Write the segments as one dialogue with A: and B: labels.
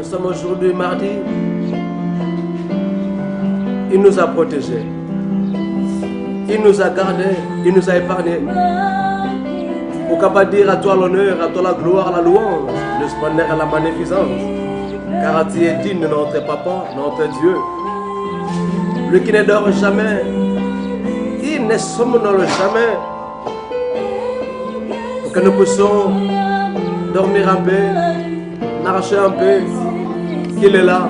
A: sommes aujourd'hui mardi. Il nous a protégés. Il nous a gardés. Il nous a épargnés. Pour capable dire à toi l'honneur, à toi la gloire, la louange, le splendeur et la magnificence. Car tu es digne de notre Papa, notre Dieu. Lui qui ne dort jamais. Il ne somnole jamais. Pour que nous puissions dormir un peu, marcher un peu. Qu'il est là.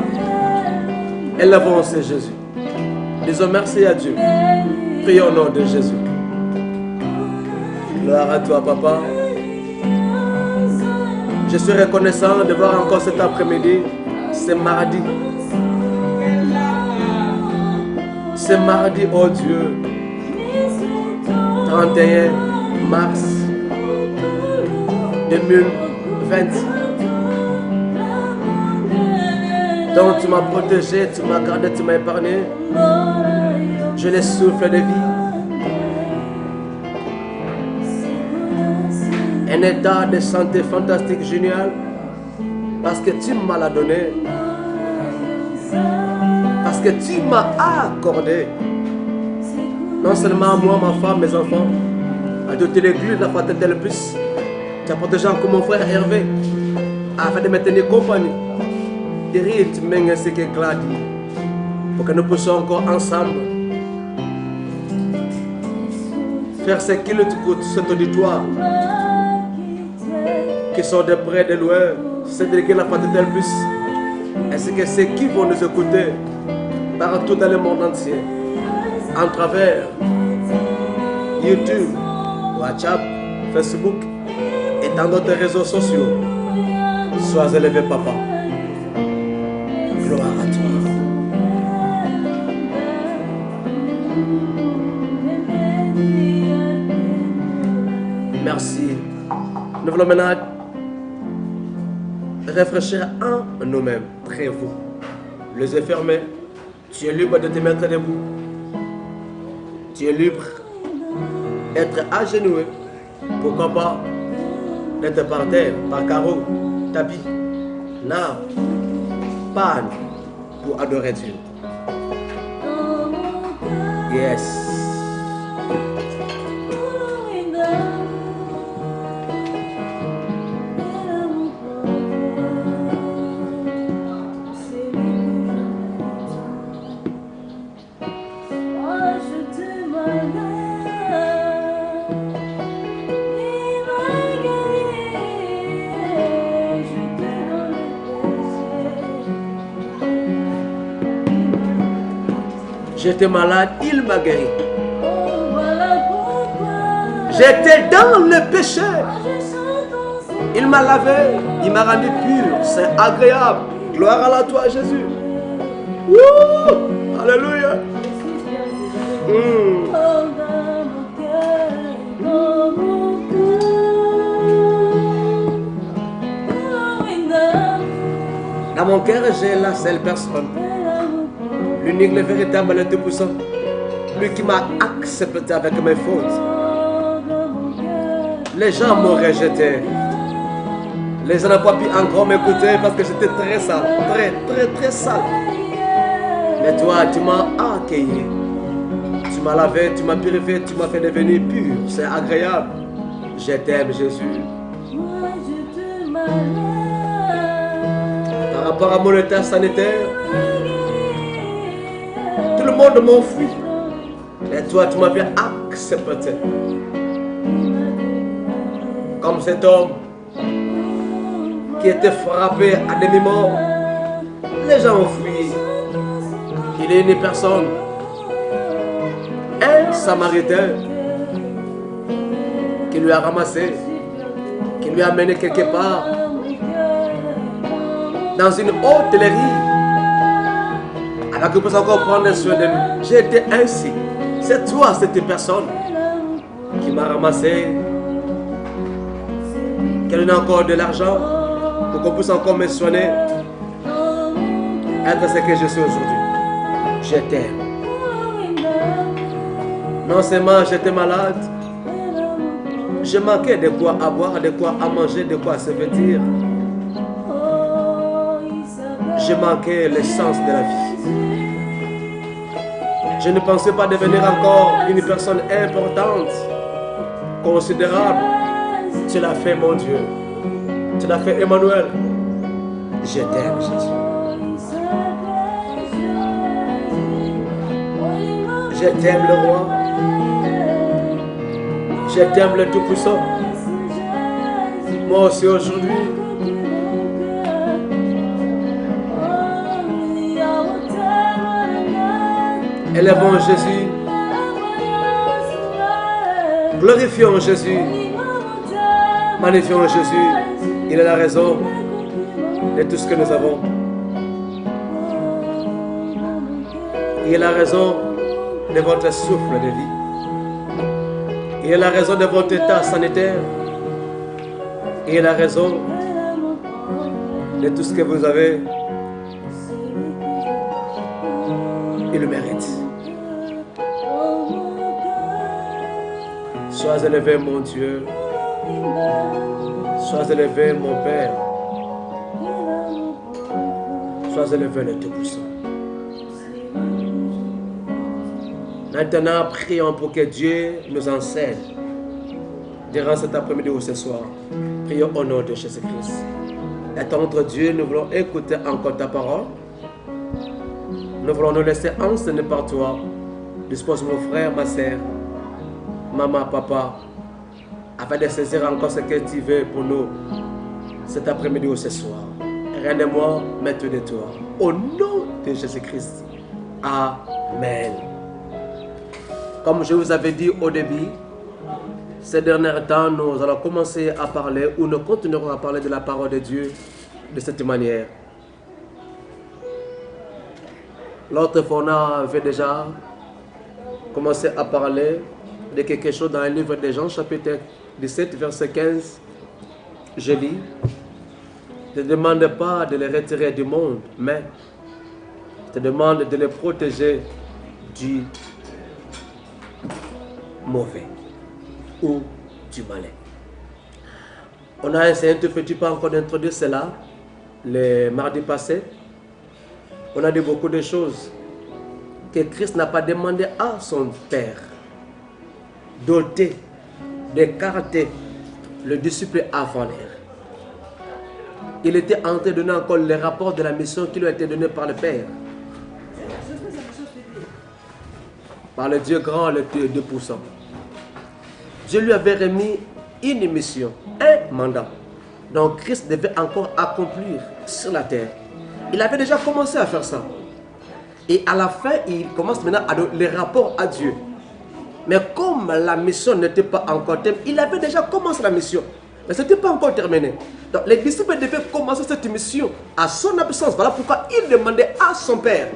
A: Élevons c'est Jésus. Disons merci à Dieu. Prions au nom de Jésus. Gloire à toi, Papa. Je suis reconnaissant de voir encore cet après-midi. C'est mardi. C'est mardi, oh Dieu. 31 mars 2020. Donc tu m'as protégé, tu m'as gardé, tu m'as épargné. Je les souffle de vie. Un état de santé fantastique, génial. Parce que tu m'as la donné. Parce que tu m'as accordé. Non seulement à moi, ma femme, mes enfants. À toute l'église, la fraternité le plus. Tu as protégé encore mon frère Hervé. Afin de me tenir compagnie. De rythme ainsi que Gladys. Pour que nous puissions encore ensemble faire ce qu'il nous coûte, cet auditoire. Qui sont de près, de loin, c'est de la fraternité le plus. Ainsi que ceux qui vont nous écouter partout dans le monde entier. En travers YouTube, WhatsApp, Facebook et dans d'autres réseaux sociaux. Sois élevé, Papa. Gloire à toi. Merci. Nous voulons maintenant réfléchir en nous-mêmes. Très vous. Les yeux fermés. Tu es libre de te mettre debout. Tu es libre d'être agenouillé. Pourquoi pas d'être par terre, par carreau, tapis, nappe, panne pour adorer Dieu. Yes. J'étais malade, il m'a guéri. J'étais dans le péché. Il m'a lavé, il m'a rendu pur. C'est agréable. Gloire à toi, Jésus. Wouh! Alléluia. Dans mon cœur, j'ai la seule personne. L'unique, le véritable, le tout-puissant. Lui qui m'a accepté avec mes fautes. Les gens m'ont rejeté. Les gens n'ont pas pu encore m'écouter parce que j'étais très sale. Très sale. Mais toi, tu m'as accueilli. Tu m'as lavé, tu m'as purifié, tu m'as fait devenir pur. C'est agréable. Je t'aime, Jésus. Par rapport à mon état sanitaire, tout le monde m'enfuit. Et toi, tu m'as bien accepté. Comme cet homme qui était frappé à demi-mort. Les gens ont fui. Il est une personne, un Samaritain, qui lui a ramassé, qui lui a amené quelque part, dans une hôtellerie. Alors que peut encore prendre soin de lui. J'ai été ainsi. C'est toi, cette personne, qui m'a ramassé, qui donne encore de l'argent pour qu'on puisse encore me soigner, être ce que je suis aujourd'hui. Je t'aime. Non seulement j'étais malade, je manquais de quoi à boire, de quoi à manger, de quoi à se vêtir. j'ai manqué l'essence de la vie. Je ne pensais pas devenir encore une personne importante, considérable. Tu l'as fait, mon Dieu. Tu l'as fait, Emmanuel. Je t'aime, Jésus. Je t'aime, le roi. Je t'aime, le Tout-Puissant. Moi aussi aujourd'hui. Élevons Jésus. Glorifions Jésus. Magnifions Jésus. Il a la raison de tout ce que nous avons. Il a la raison de votre souffle de vie. Il a la raison de votre état sanitaire. Il a la raison de tout ce que vous avez. Il le mérite. Sois élevé, mon Dieu. Sois élevé, mon Père. Sois élevé, le Tout-Puissant. Maintenant, prions pour que Dieu nous enseigne durant cet après-midi ou ce soir. Prions au nom de Jésus-Christ. Étendre Dieu, nous voulons écouter encore ta parole. Nous voulons nous laisser enseigner par toi. Dispose mon frère, ma soeur, maman, papa, afin de saisir encore ce que tu veux pour nous cet après-midi ou ce soir. Rien de moi, mais tout de toi. Au nom de Jésus-Christ. Amen. Comme je vous avais dit au début, ces derniers temps, nous allons commencer à parler, ou nous continuerons à parler de la parole de Dieu de cette manière. L'autre fois, on avait déjà commencé à parler de quelque chose dans le livre de Jean, chapitre 17, verset 15. Je lis, ne te demande pas de les retirer du monde, mais te demande de les protéger du mauvais ou du malin. On a essayé un tout petit peu encore d'introduire cela le mardi passé. On a dit beaucoup de choses que Christ n'a pas demandé à son Père d'ôter, d'écarter le disciple avant l'heure. Il était en train de donner encore les rapports de la mission qui lui a été donnée par le Père. Par le Dieu grand, le Dieu puissant. Dieu lui avait remis une mission, un mandat. Donc Christ devait encore accomplir sur la terre. Il avait déjà commencé à faire ça. Et à la fin, il commence maintenant à donner les rapports à Dieu. Mais comme la mission n'était pas encore terminée, il avait déjà commencé la mission. Mais ce n'était pas encore terminé. Donc les disciples devaient commencer cette mission à son absence. Voilà pourquoi il demandait à son Père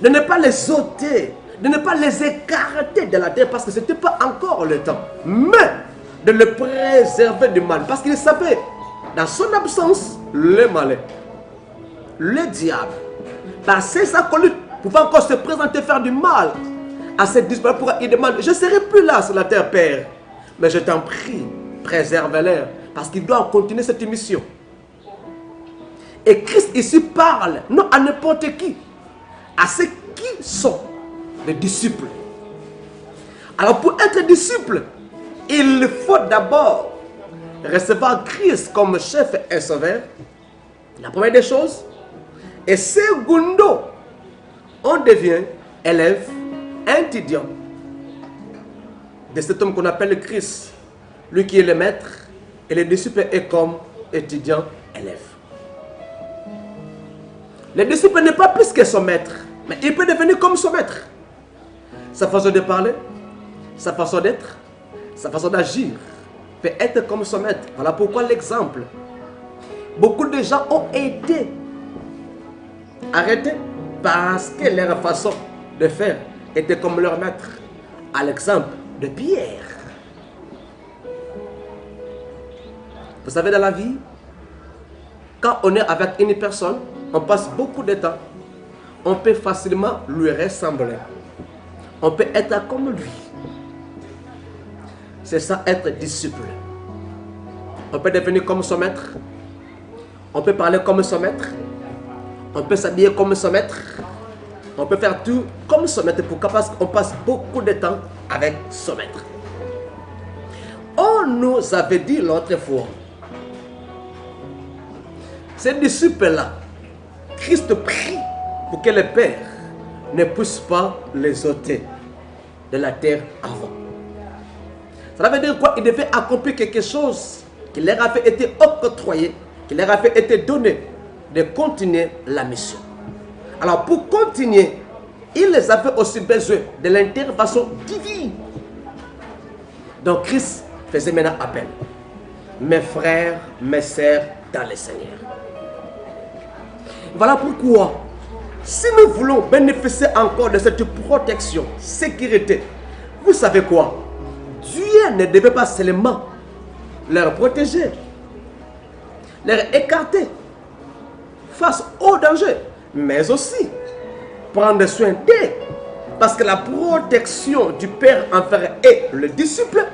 A: de ne pas les ôter, de ne pas les écarter de la terre parce que ce n'était pas encore le temps. Mais de le préserver du mal. Parce qu'il savait, dans son absence, le malin, le diable, par ses acolytes, pouvait encore se présenter faire du mal à cette disciples. Pourquoi il demande, je ne serai plus là sur la terre, Père. Mais je t'en prie, préserve-les. Parce qu'il doit continuer cette mission. Et Christ ici parle, non à n'importe qui, à ceux qui sont des disciples. Alors pour être disciple, il faut d'abord recevoir Christ comme chef et sauveur. La première des choses. Et secondo, on devient élève, étudiant de cet homme qu'on appelle Christ. Lui qui est le maître et le disciple est comme étudiant, élève. Le disciple n'est pas plus que son maître, mais il peut devenir comme son maître. Sa façon de parler, sa façon d'être, sa façon d'agir peut être comme son maître. Voilà pourquoi l'exemple. Beaucoup de gens ont été arrêtés parce que leur façon de faire était comme leur maître. À l'exemple de Pierre. Vous savez, dans la vie, quand on est avec une personne, on passe beaucoup de temps. On peut facilement lui ressembler. On peut être comme lui. C'est ça, être disciple. On peut devenir comme son maître. On peut parler comme son maître. On peut s'habiller comme son maître. On peut faire tout comme son maître. Pourquoi? Parce qu'on passe beaucoup de temps avec son maître. On nous avait dit l'autre fois, ces disciples-là, Christ prie pour que le Père ne puisse pas les ôter de la terre avant. Cela veut dire quoi? Il devait accomplir quelque chose qui leur avait été octroyé, qui leur avait été donné, de continuer la mission. Alors pour continuer, ils avaient aussi besoin de l'intervention divine. Donc Christ faisait maintenant appel. Mes frères, mes sœurs dans le Seigneur. Voilà pourquoi, si nous voulons bénéficier encore de cette protection, sécurité, vous savez quoi? Dieu ne devait pas seulement leur protéger, leur écarter face au danger, mais aussi prendre soin d'eux. Parce que la protection du Père envers et le disciple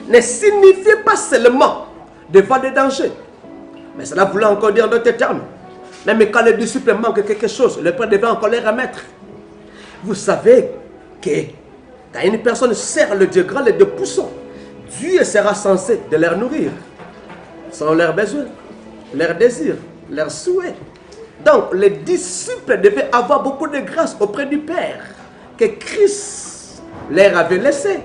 A: ne signifie pas seulement devant des dangers. Mais cela voulait encore dire en d'autres termes. Même quand le disciple manque quelque chose, le Père devait encore les remettre. Vous savez que quand une personne sert le Dieu grand, les deux poussons, Dieu sera censé de leur nourrir, selon leurs besoins, leurs désirs, leurs souhaits. Donc, les disciples devaient avoir beaucoup de grâce auprès du Père que Christ leur avait laissé.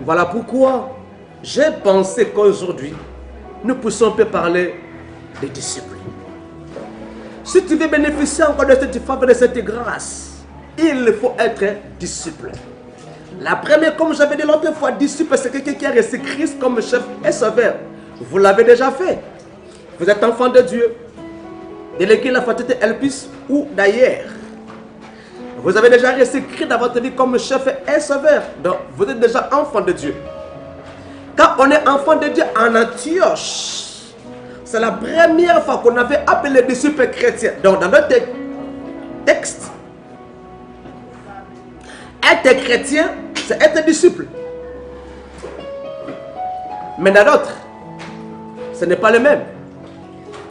A: Voilà pourquoi j'ai pensé qu'aujourd'hui, nous puissions un peu parler des disciples. Si tu veux bénéficier encore de cette faveur, de cette grâce, il faut être disciple. La première, comme j'avais dit l'autre fois, disciple, c'est quelqu'un qui a reçu Christ comme chef et sauveur. Vous l'avez déjà fait. Vous êtes enfant de Dieu, de l'église la fatalité Elpis ou d'ailleurs. Vous avez déjà reçu Christ dans votre vie comme chef et sauveur. Donc, vous êtes déjà enfant de Dieu. Quand on est enfant de Dieu en Antioche, c'est la première fois qu'on avait appelé les disciples chrétiens. Donc, dans notre texte, être chrétien, c'est être disciple. Mais dans d'autres, ce n'est pas le même.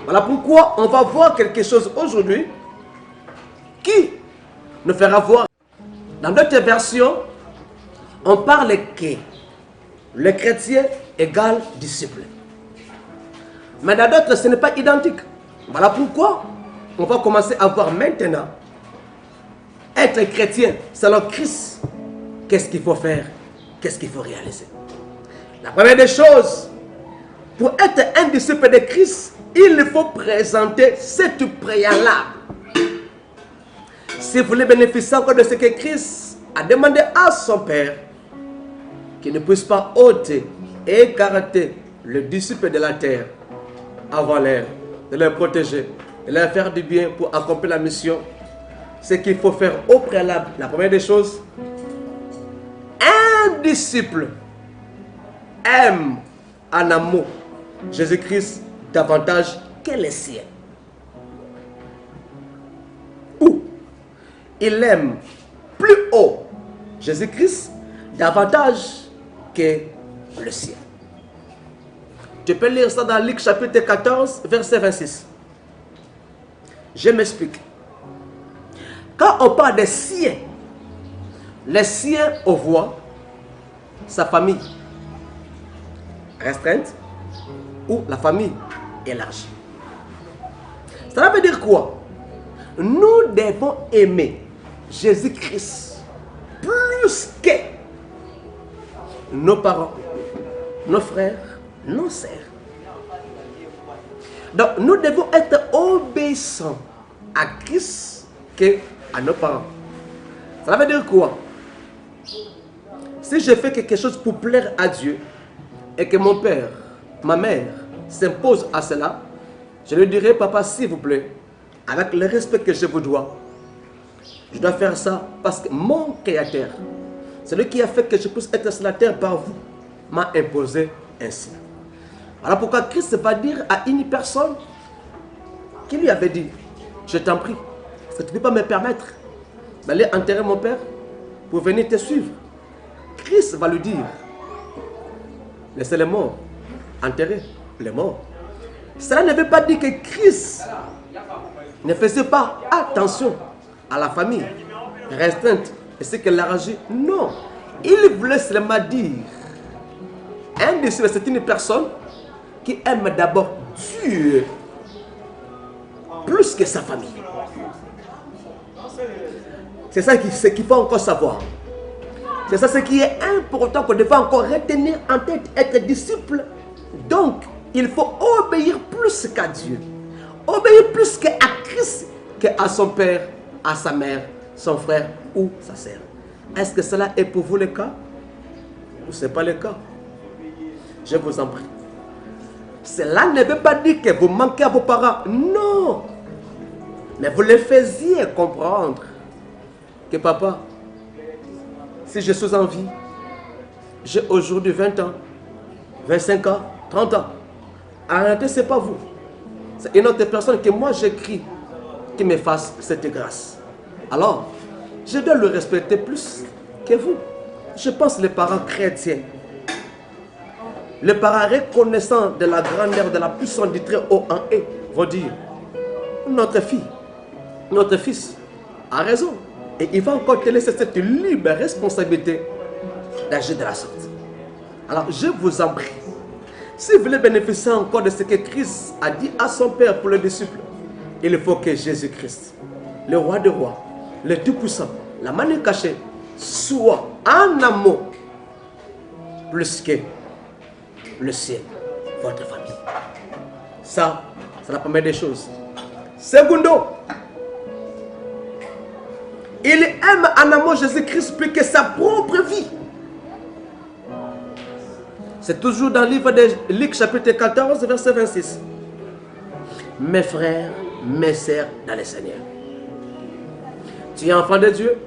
A: Voilà pourquoi on va voir quelque chose aujourd'hui qui nous fera voir. Dans d'autres versions, on parle que le chrétien égale disciple. Mais dans d'autres, ce n'est pas identique. Voilà pourquoi on va commencer à voir maintenant être chrétien selon Christ. Qu'est-ce qu'il faut faire? Qu'est-ce qu'il faut réaliser? La première des choses, pour être un disciple de Christ, il faut présenter cette préalable. Si vous voulez bénéficier encore de ce que Christ a demandé à son Père, qu'il ne puisse pas ôter et écarter le disciple de la terre avant l'heure, de les protéger, de leur faire du bien pour accomplir la mission, ce qu'il faut faire au préalable. La première des choses, un disciple aime en amour Jésus-Christ davantage que les siens. Ou il aime plus haut Jésus-Christ davantage que le sien. Tu peux lire ça dans Luc chapitre 14, verset 26. Je m'explique. Quand on parle des siens, les siens, on voit sa famille restreinte ou la famille élargie. Cela veut dire quoi? Nous devons aimer Jésus-Christ plus que nos parents, nos frères, nos sœurs. Donc nous devons être obéissants à Christ que à nos parents. Cela veut dire quoi? Si je fais quelque chose pour plaire à Dieu et que mon père, ma mère s'impose à cela, je lui dirai, papa, s'il vous plaît, avec le respect que je vous dois, je dois faire ça parce que mon créateur, celui qui a fait que je puisse être sur la terre par vous, m'a imposé ainsi. Voilà pourquoi Christ va dire à une personne qui lui avait dit, je t'en prie, parce que tu ne peux pas me permettre d'aller enterrer mon père pour venir te suivre. Christ va lui dire, laissez les morts enterrer les morts. Cela ne veut pas dire que Christ ne faisait pas attention à la famille restreinte et ce qu'elle a agi. Non. Il voulait seulement dire, un disciple, c'est une personne qui aime d'abord Dieu plus que sa famille. C'est ça qu'il faut encore savoir. C'est ça ce qui est important qu'on devait encore retenir en tête, être disciple. Donc, il faut obéir plus qu'à Dieu. Obéir plus qu'à Christ, qu'à son père, à sa mère, son frère ou sa sœur. Est-ce que cela est pour vous le cas? Ou ce n'est pas le cas? Je vous en prie. Cela ne veut pas dire que vous manquez à vos parents. Non. Mais vous les faisiez comprendre que papa, si je suis en vie, j'ai aujourd'hui 20 ans, 25 ans, 30 ans. En réalité, ce n'est pas vous. C'est une autre personne que moi j'écris qui me fasse cette grâce. Alors, je dois le respecter plus que vous. Je pense les parents chrétiens, les parents reconnaissants de la grandeur, de la puissance du très haut en eux, vont dire, notre fille, notre fils a raison. Et il va encore te laisser cette libre responsabilité d'agir de la sorte. Alors, je vous en prie, si vous voulez bénéficier encore de ce que Christ a dit à son Père pour les disciples, il faut que Jésus-Christ, le roi des rois, le Tout-Puissant, la main cachée, soit en amour plus que le ciel, votre famille. Ça, c'est la première des choses. Secondo, il aime en amour Jésus-Christ plus que sa propre vie. C'est toujours dans le livre de Luc chapitre 14, verset 26. Mes frères, mes sœurs dans le Seigneur. Tu es enfant de Dieu.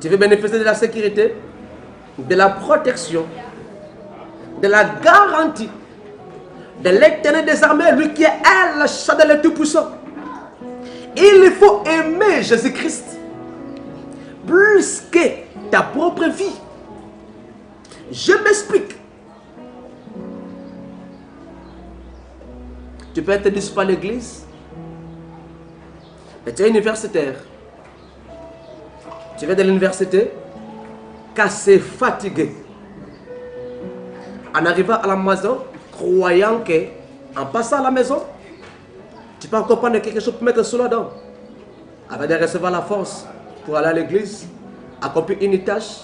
A: Tu veux bénéficier de la sécurité, de la protection, de la garantie, de l'Éternel des armées, lui qui est le Shaddai le Tout-Puissant. Il faut aimer Jésus-Christ plus que ta propre vie. Je m'explique. Tu peux être disciple à l'église, mais tu es universitaire. Tu viens de l'université, cassé, fatigué. En arrivant à la maison, croyant que, en passant à la maison, tu peux encore prendre quelque chose pour mettre sous la dent. Avant de recevoir la force pour aller à l'église, accomplir une tâche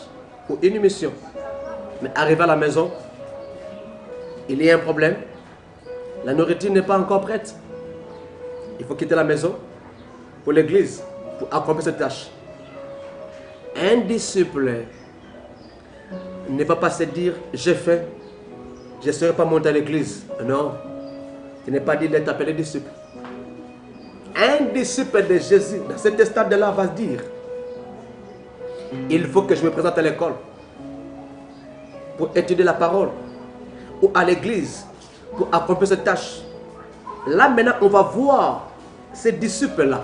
A: ou une mission. Mais arrivé à la maison, il y a un problème. La nourriture n'est pas encore prête. Il faut quitter la maison pour l'église, pour accomplir cette tâche. Un disciple ne va pas se dire, j'ai faim, je ne serai pas monté à l'église. Non, tu n'es pas dit d'être appelé disciple. Un disciple de Jésus, dans cet stade-là, va se dire, il faut que je me présente à l'école pour étudier la parole, ou à l'église pour accomplir cette tâche. Là maintenant, on va voir ces disciples-là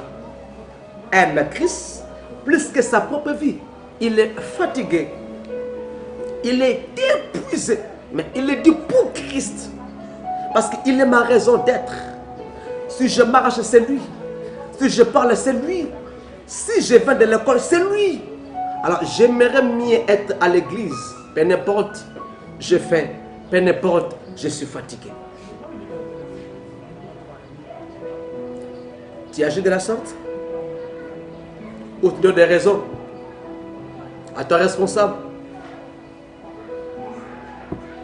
A: aiment Christ plus que sa propre vie. Il est fatigué, il est épuisé, mais il est dit pour Christ, parce qu'il est ma raison d'être. Si je marche, c'est lui. Si je parle, c'est lui. Si je vais de l'école, c'est lui. Alors j'aimerais mieux être à l'église. Peu n'importe, je fais. Peu n'importe, je suis fatigué. Tu agis de la sorte? Ou tu donnes des raisons à ton responsable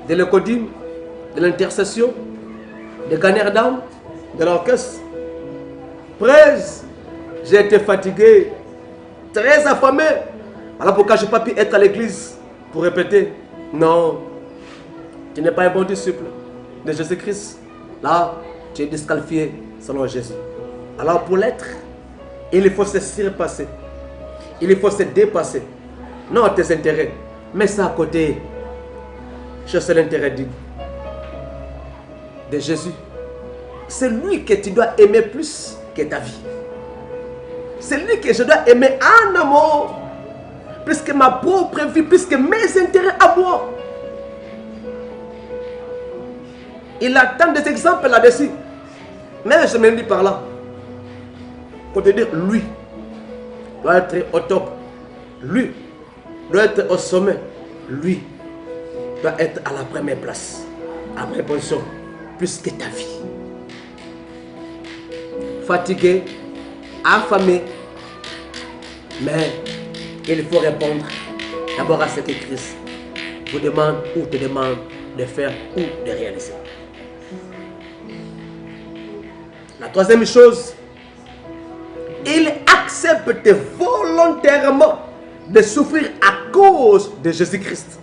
A: de l'écodime, de l'intercession, de gagner d'âme, de l'orchestre. Praise, j'ai été fatigué, très affamé. Alors pourquoi je n'ai pas pu être à l'église pour répéter? Non, tu n'es pas un bon disciple de Jésus-Christ. Là, tu es disqualifié selon Jésus. Alors pour l'être, il faut se surpasser. Il faut se dépasser. Non tes intérêts, mets ça à côté. Cherche l'intérêt de Jésus. C'est lui que tu dois aimer plus que ta vie. C'est lui que je dois aimer en amour, plus que ma propre vie, plus que mes intérêts à moi. Il a tant d'exemples là-dessus. Mais je me dis par là. Pour te dire, lui doit être au top. Lui doit être au sommet. Lui doit être à la première place, à la première position, plus que ta vie. Fatigué, affamé, mais il faut répondre d'abord à ce que Christ vous demande ou te demande de faire ou de réaliser. La troisième chose, il accepte volontairement de souffrir à cause de Jésus-Christ.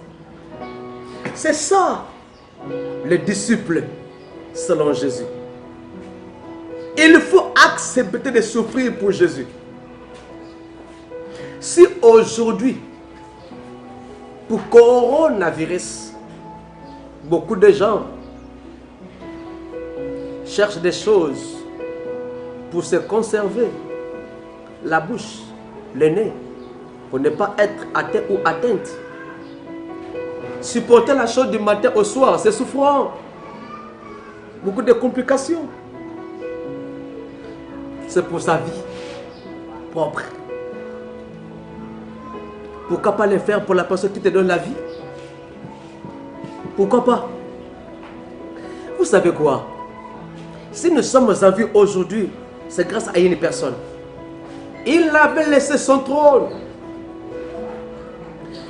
A: C'est ça, les disciples selon Jésus. Il faut accepter de souffrir pour Jésus. Si aujourd'hui, pour coronavirus, beaucoup de gens cherchent des choses pour se conserver la bouche, le nez, pour ne pas être atteint ou atteinte. Supporter la chose du matin au soir, c'est souffrant. Beaucoup de complications. C'est pour sa vie propre. Pourquoi pas le faire pour la personne qui te donne la vie? Pourquoi pas? Vous savez quoi? Si nous sommes en vie aujourd'hui, c'est grâce à une personne. Il avait laissé son trône.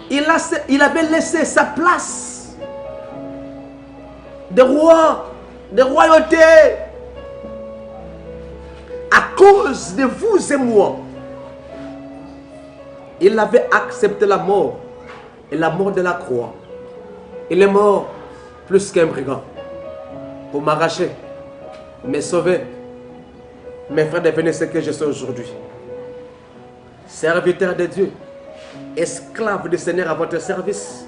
A: Il avait laissé sa place de roi, de royauté, à cause de vous et moi. Il avait accepté la mort et la mort de la croix. Il est mort plus qu'un brigand pour m'arracher, me sauver, me faire devenir ce que je suis aujourd'hui. Serviteur de Dieu, esclave du Seigneur à votre service,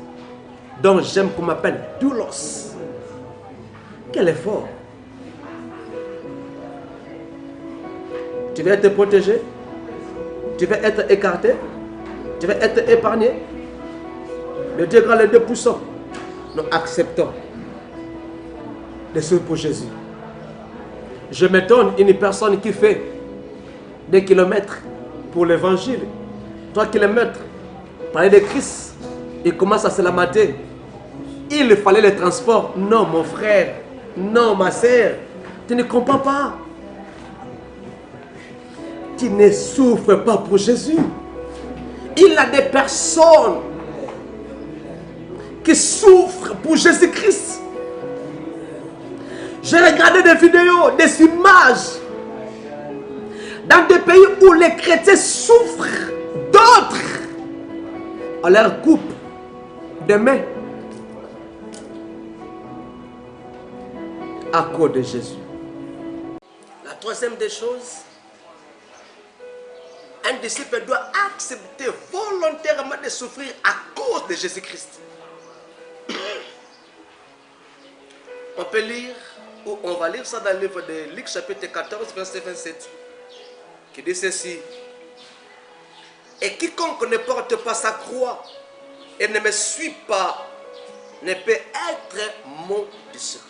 A: dont j'aime qu'on m'appelle Doulos. Quel effort! Tu vas être protégé, tu vas être écarté, tu vas être épargné. Le Dieu grand, les 2%, nous acceptons de souffrir pour Jésus. Je m'étonne une personne qui fait des kilomètres pour l'évangile, 3 kilomètres, parler de Christ, il commence à se lamenter. Il fallait le transport. Non, mon frère, non, ma sœur, tu ne comprends pas. Tu ne souffres pas pour Jésus. Il y a des personnes qui souffrent pour Jésus-Christ. J'ai regardé des vidéos, des images dans des pays où les chrétiens souffrent, d'autres on leur coupe des mains à cause de Jésus. La troisième des choses, un disciple doit accepter volontairement de souffrir à cause de Jésus-Christ. On peut lire, ou on va lire ça dans le livre de Luc chapitre 14, verset 27, qui dit ceci. Et quiconque ne porte pas sa croix et ne me suit pas ne peut être mon disciple.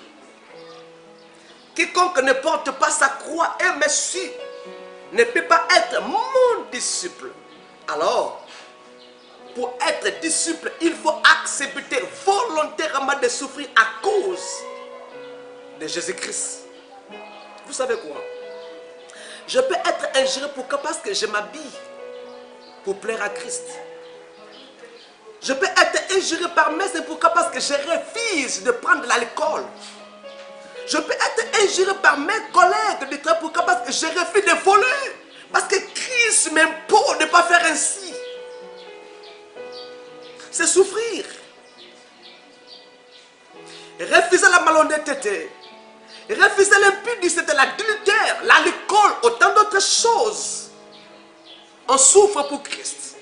A: Quiconque ne porte pas sa croix et me suit ne peut pas être mon disciple. Alors, pour être disciple, il faut accepter volontairement de souffrir à cause de Jésus-Christ. Vous savez quoi? Je peux être injurié pourquoi? Parce que je m'habille pour plaire à Christ. Je peux être injurié par mes, c'est pourquoi? Parce que je refuse de prendre l'alcool. Je peux être injurié par mes collègues de travail, pourquoi? Parce que je refuse de voler. Parce que Christ m'impose de ne pas faire ainsi. C'est souffrir. Refuser la malhonnêteté. Refuser l'impudicité, l'adultère, l'alcool, autant d'autres choses. On souffre pour Christ.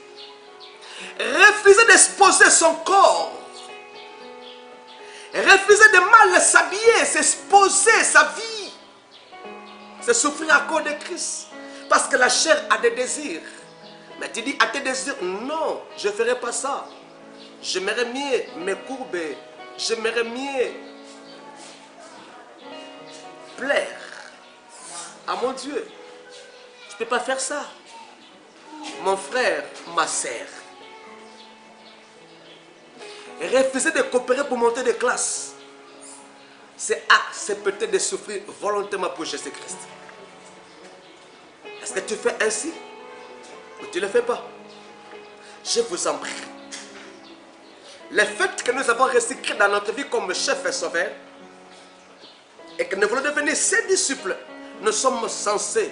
A: Refuser d'exposer son corps. Refuser de mal s'habiller, s'exposer sa vie. C'est souffrir à cause de Christ. Parce que la chair a des désirs. Mais tu dis à tes désirs, non, je ne ferai pas ça. J'aimerais mieux me courber. J'aimerais mieux plaire à mon Dieu. Je ne peux pas faire ça. Mon frère, ma sœur. Refuser de coopérer pour monter de classe, c'est accepter de souffrir volontairement pour Jésus-Christ. Est-ce que tu fais ainsi ou tu ne le fais pas? Je vous en prie. Le fait que nous avons reçu Christ dans notre vie comme chef et sauveur et que nous voulons devenir ses disciples, nous sommes censés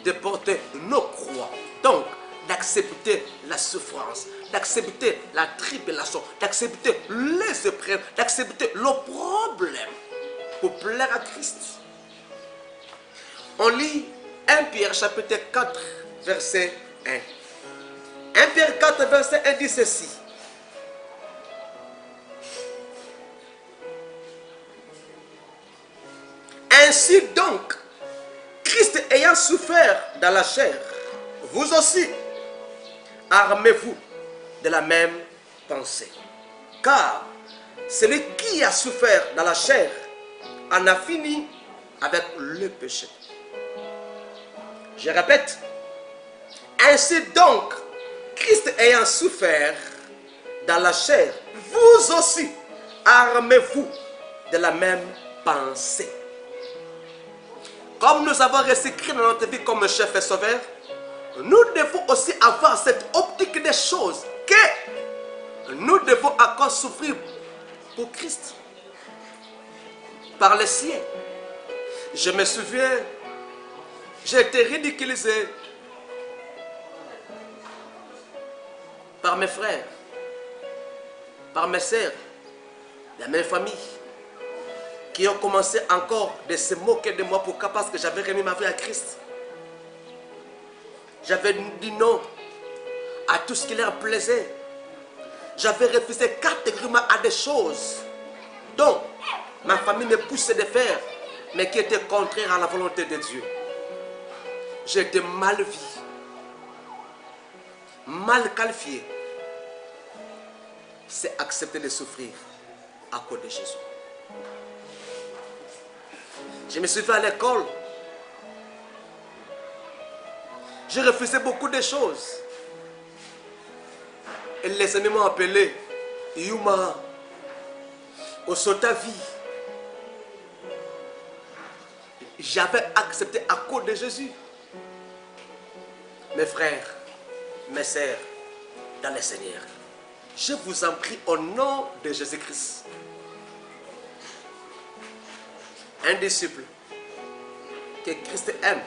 A: de porter nos croix. Donc, d'accepter la souffrance, d'accepter la tribulation, d'accepter les épreuves, d'accepter le problème pour plaire à Christ. On lit 1 Pierre chapitre 4, verset 1. 1 Pierre 4, verset 1 dit ceci. Ainsi donc, Christ ayant souffert dans la chair, vous aussi, armez-vous de la même pensée. Car celui qui a souffert dans la chair en a fini avec le péché. Je répète, ainsi donc, Christ ayant souffert dans la chair, vous aussi, armez-vous de la même pensée. Comme nous avons reçu Christ dans notre vie comme chef et sauveur, nous devons aussi avoir cette optique des choses que nous devons encore souffrir pour Christ, par les siens. Je me souviens, j'ai été ridiculisé par mes frères, par mes sœurs, la même famille, qui ont commencé encore de se moquer de moi pourquoi? Parce que j'avais remis ma vie à Christ. J'avais dit non à tout ce qui leur plaisait. J'avais refusé catégoriquement à des choses dont ma famille me poussait de faire, mais qui étaient contraires à la volonté de Dieu. J'ai été mal vu, mal qualifié. C'est accepter de souffrir à cause de Jésus. Je me suis fait à l'école. J'ai refusé beaucoup de choses. Et les amis m'ont appelé Yuma, Osotavi. J'avais accepté à cause de Jésus. Mes frères, mes sœurs, dans le Seigneur, je vous en prie au nom de Jésus-Christ. Un disciple que Christ aime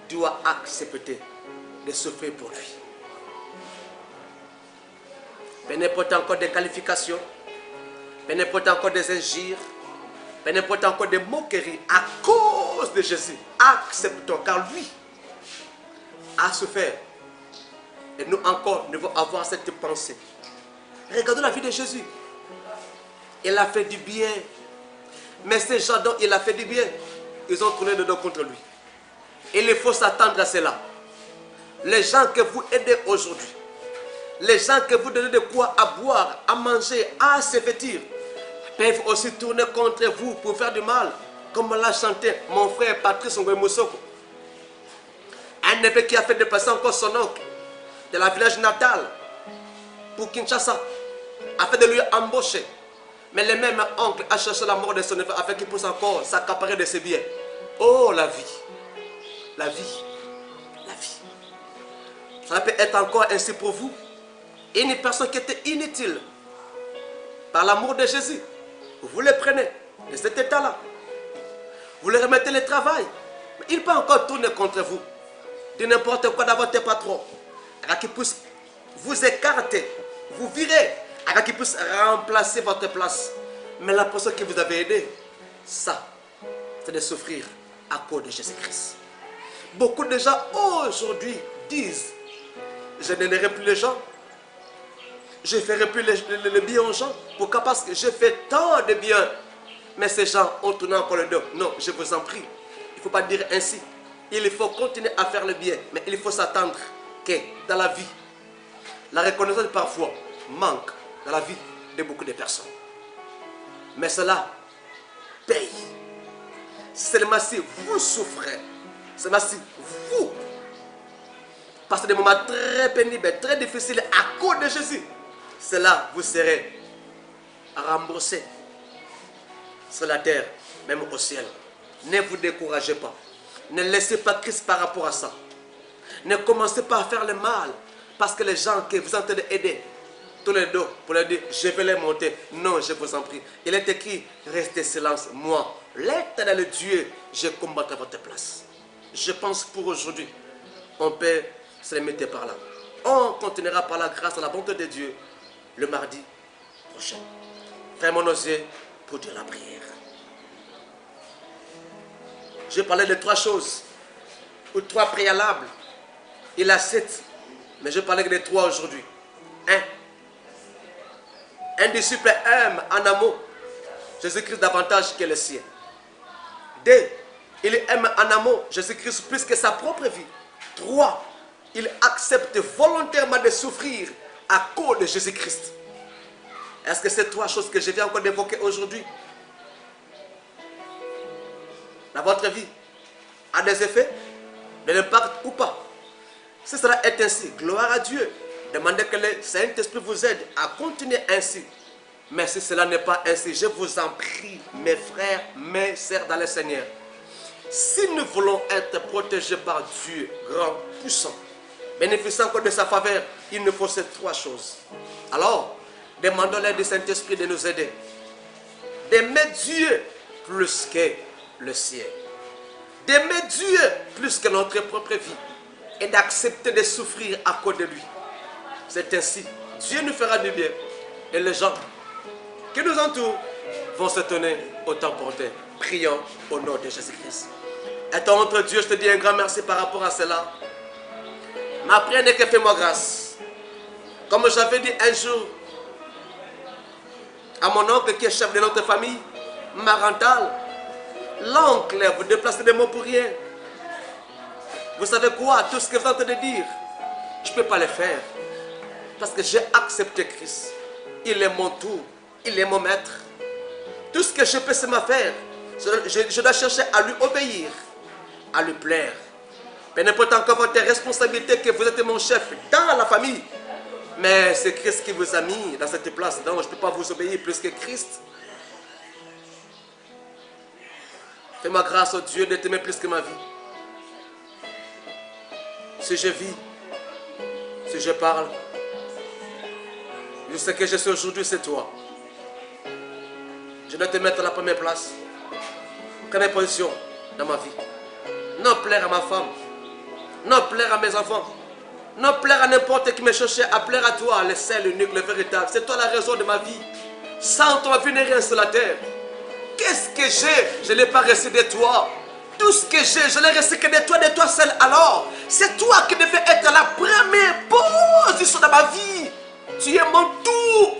A: doit accepter de souffrir pour lui. Peu n'importe encore des qualifications, peu n'importe encore des injures, peu n'importe encore des moqueries à cause de Jésus. Acceptons car lui a souffert. Et nous encore devons avoir cette pensée. Regardons la vie de Jésus. Il a fait du bien. Mais ces gens dont il a fait du bien, ils ont tourné le dos contre lui. Il faut s'attendre à cela. Les gens que vous aidez aujourd'hui, les gens que vous donnez de quoi à boire, à manger, à se vêtir, peuvent aussi tourner contre vous pour faire du mal. Comme l'a chanté mon frère Patrice Ngwemosoko. Un neveu qui a fait déplacer encore son oncle de la village natale pour Kinshasa, a fait de lui embaucher. Mais le même oncle a cherché la mort de son neveu afin qu'il puisse encore s'accaparer de ses biens. Oh, la vie. La vie. La vie. Ça peut être encore ainsi pour vous. Une personne qui était inutile, par l'amour de Jésus, vous le prenez de cet état-là. Vous le remettez le travail. Mais il peut encore tourner contre vous. De n'importe quoi dans votre patron. Afin qu'il puisse vous écarter, vous virer, afin qu'il puisse remplacer votre place. Mais la personne que vous avez aidée, ça, c'est de souffrir à cause de Jésus-Christ. Beaucoup de gens aujourd'hui disent, je n'aiderai plus les gens, je ne ferai plus le bien aux gens. Pourquoi? Parce que je fais tant de bien. Mais ces gens ont tourné encore le dos. Non, je vous en prie. Il ne faut pas dire ainsi. Il faut continuer à faire le bien. Mais il faut s'attendre que dans la vie, la reconnaissance parfois manque dans la vie de beaucoup de personnes. Mais cela paye. seulement si vous souffrez, seulement si vous passez des moments très pénibles, très difficiles à cause de Jésus, c'est là vous serez remboursé sur la terre, même au ciel. Ne vous découragez pas. Ne laissez pas Christ par rapport à ça. Ne commencez pas à faire le mal parce que les gens que vous êtes en train d'aider, tous les deux, pour leur dire, je vais les monter. Non, je vous en prie. Il est écrit, restez silence. Moi, l'éternel Dieu, je combattrai à votre place. Je pense pour aujourd'hui, on peut se limiter par là. On continuera par la grâce et la bonté de Dieu le mardi prochain. Fermons nos yeux pour dire la prière. Je parlais de 3 choses, ou 3 préalables. Il a 7, mais je parlais que de 3 aujourd'hui. 1. Un disciple aime en amour Jésus-Christ davantage que le sien. 2. Il aime en amour Jésus-Christ plus que sa propre vie. 3. Il accepte volontairement de souffrir à cause de Jésus-Christ. Est-ce que ces 3 choses que je viens encore d'évoquer aujourd'hui dans votre vie a des effets, de l'impact ou pas? Si cela est ainsi, gloire à Dieu. Demandez que le Saint-Esprit vous aide à continuer ainsi. Mais si cela n'est pas ainsi, je vous en prie, mes frères, mes sœurs dans le Seigneur, si nous voulons être protégés par Dieu, grand, puissant, bénéficiant encore de sa faveur, il nous faut ces 3 choses. Alors, demandons l'aide du Saint-Esprit de nous aider. D'aimer Dieu plus que le ciel. D'aimer Dieu plus que notre propre vie. Et d'accepter de souffrir à cause de lui. C'est ainsi. Dieu nous fera du bien. Et les gens qui nous entourent vont se tenir au temps porté. Prions au nom de Jésus-Christ. Étant entre Dieu, je te dis un grand merci par rapport à cela. Ma prière n'est que fais-moi grâce. Comme j'avais dit un jour à mon oncle qui est chef de notre famille, Marantal, l'oncle, vous déplacez des mots pour rien. Vous savez quoi? Tout ce que vous êtes en train de dire, je ne peux pas le faire. Parce que j'ai accepté Christ. Il est mon tour. Il est mon maître. Tout ce que je peux, c'est faire. Je dois chercher à lui obéir, à lui plaire. Mais n'importe encore votre responsabilité que vous êtes mon chef dans la famille. Mais c'est Christ qui vous a mis dans cette place. Donc je ne peux pas vous obéir plus que Christ. Fais-moi grâce au Dieu de t'aimer plus que ma vie. Si je vis, si je parle, je sais que je suis aujourd'hui, c'est toi. Je dois te mettre à la première place. Première position dans ma vie. Non plaire à ma femme. Non plaire à mes enfants. Non plaire à n'importe qui me cherchait, à plaire à toi, le seul, l'unique, le véritable. C'est toi la raison de ma vie. Sans toi, vie n'est rien sur la terre. Qu'est-ce que j'ai? Je n'ai pas reçu de toi. Tout ce que j'ai, je l'ai reçu que de toi seul. Alors, c'est toi qui devais être la première position dans ma vie. Tu es mon tout.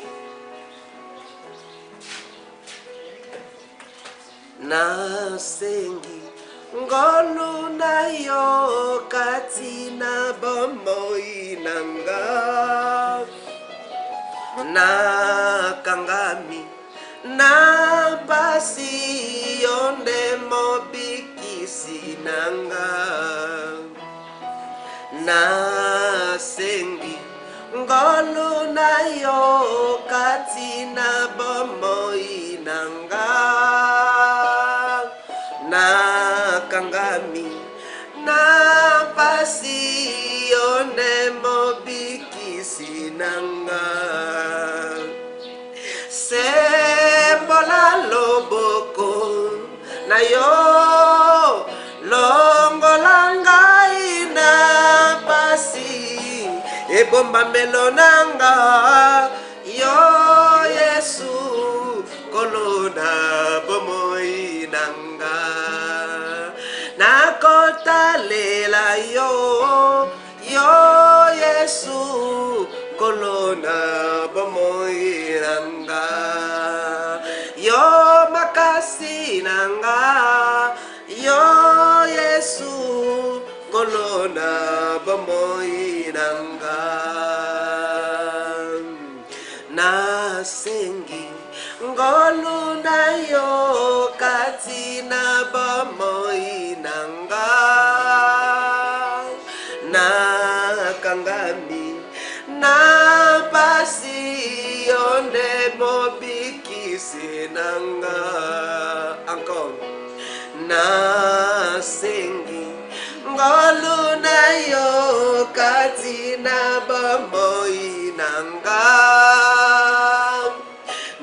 A: Nasengi ngono na yo katina bomoi nanga na kangami na pasi yonde mobikisi nanga na sengi ngolo na yo katina bomoi nanga na kangami na pasi yonde mobikisi nanga sembola loboko na yo longolanga ina pasi ebomba melonanga yo Yesu kolona bomoi nanga nakotalela yo Yesu kolona bomoi nanga yo makasi nanga yo Yesu kolona bomoi nanga na nasengi ngolu na yo kati na bomoi nanga nakangami na pasi onde mobikisi nanga encore nasengi ngolu na yo kati na bomoi nanga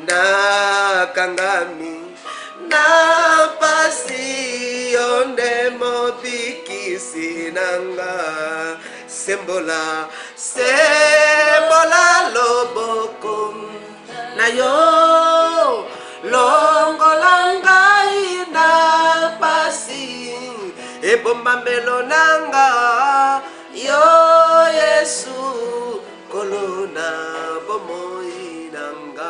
A: nakangami na pasi onde mobikisi nanga sembola loboko na yo longolangai na pasi ebombamelo nanga yo Yesu kolona bomoi nanga.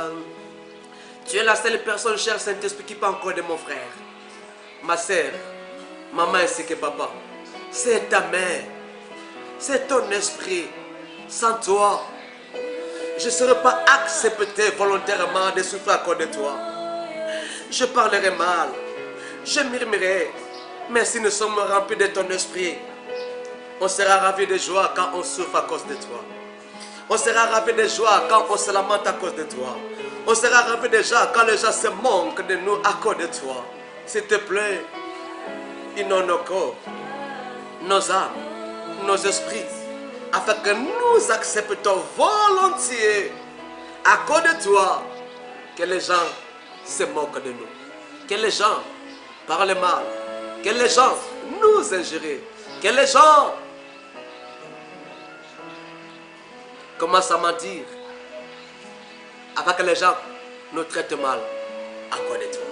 A: Tu es la seule personne, cher Saint-Esprit, qui peut encore aider mon frère, ma sœur, maman ainsi que papa. C'est ta mère, c'est ton esprit. Sans toi, je ne serais pas accepté volontairement de souffrir à cause de toi. Je parlerai mal, je murmurerai, mais si nous sommes remplis de ton esprit, on sera ravis de joie quand on souffre à cause de toi. On sera ravis de joie quand on se lamente à cause de toi. On sera ravis de joie quand les gens se moquent de nous à cause de toi. S'il te plaît, inonde nos corps, nos âmes, nos esprits, afin que nous acceptons volontiers à cause de toi que les gens se moquent de nous, que les gens parlent mal, que les gens nous injurent, que les gens commencent à mentir, afin que les gens nous traitent mal à cause de toi.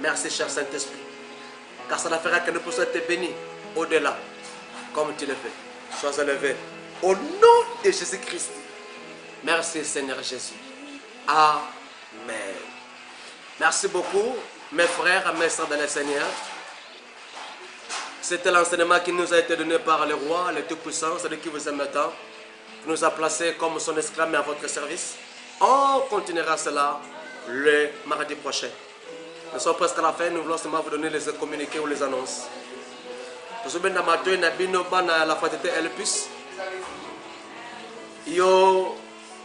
A: Merci, cher Saint-Esprit, car ça fera que nous puissions être bénis au-delà, comme tu le fais. Sois élevé au nom de Jésus-Christ. Merci, Seigneur Jésus. Amen. Merci beaucoup, mes frères et mes sœurs dans le Seigneur. C'était l'enseignement qui nous a été donné par le roi, le Tout-Puissant, celui qui vous aime tant, qui nous a placés comme son esclave à votre service. On continuera cela le mardi prochain. Nous sommes presque à la fin, nous voulons seulement vous donner les communiqués ou les annonces. Nous sommes dans la fraternité Elpus. Yo,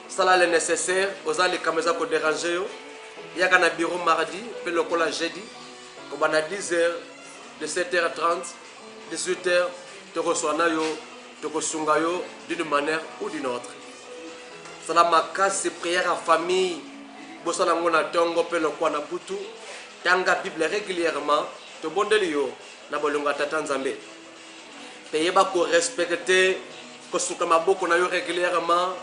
A: ça le nécessaire, aux gens les caméras pour déranger. Il y a un bureau mardi, puis le collège jeudi, comme à 10h, de 7h30, 18h, tu reçois tu reçois d'une manière ou d'une autre. Ça ma casse prière en famille, bosala ngona tongo pe le kwa na butu, tanga Bible régulièrement, to bondelio na bolonga tata nzambe. Peye ba ko respecter ko suka maboko na yo régulièrement.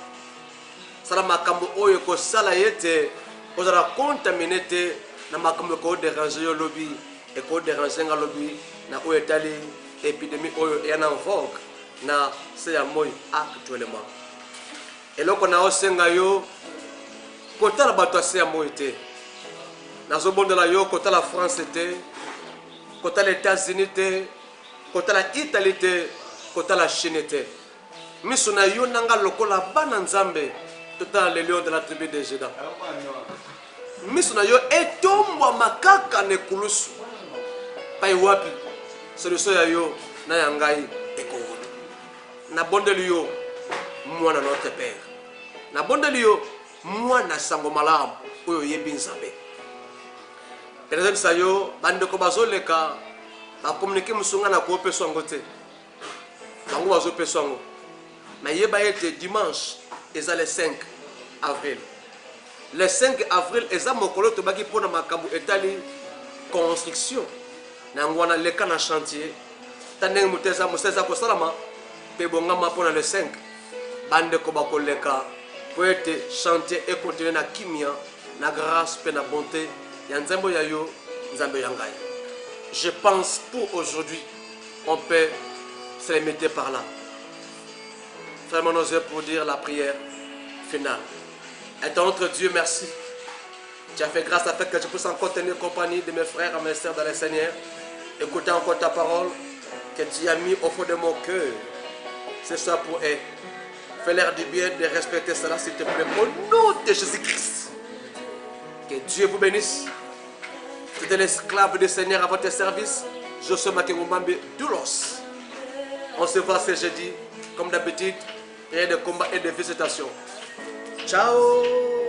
A: Sala makambo oyo ko sala yete, ko za contaminer te na makambo ko déranger yo lobby et ko déranger nga lobby na ko etali épidémie oyo ya na vogue na c'est ya moy actuellement. Et là qu'on a aussi yo côté la bateau c'est ya moy te. Na zo bondela yo côté la France te, côté les États-Unis te, côté la Italie te, côté la Chine te. Misuna yo nanga lokola bana nzambe total le lion de la tribu de Juda. Misuna yo etomwa makaka ne kulusu. Pai wapi? Solution ya yo na yangai ekoro. Na bondeli yo mwana notre père. Na bondeli yo mwana sango malamu oyo yebi nzambe. Pendant ça yo bande ko bazoleka ba communiquer musunga na ko peso ngote. Bango bazo peso ngo. Mais yeba était dimanche et ça le 5 avril. Le 5 avril et ça mokolo to baki pona makambu etali construction. Na ngwana leka na chantier. Tandeng muteza museza ko salama pe bongama pona le 5. Bande ko bakoleka pour être chantier et continuer na kimia na grâce pe na bonté ya nzambo ya yo nzambe yangai. Je pense pour aujourd'hui on peut se limiter par là. Fermons nos yeux pour dire la prière finale. Et notre Dieu, merci. Tu as fait grâce à fait que je puisse encore tenir compagnie de mes frères et mes sœurs dans le Seigneur. Écouter encore ta parole que tu as mis au fond de mon cœur. C'est ça pour eux. Fais-leur du bien de respecter cela, s'il te plaît, au nom de Jésus-Christ. Que Dieu vous bénisse. C'était l'esclave du Seigneur à votre service. Joshua Makengomambe Doulos. On se voit ce jeudi, comme d'habitude, et de combat et de félicitations. Ciao!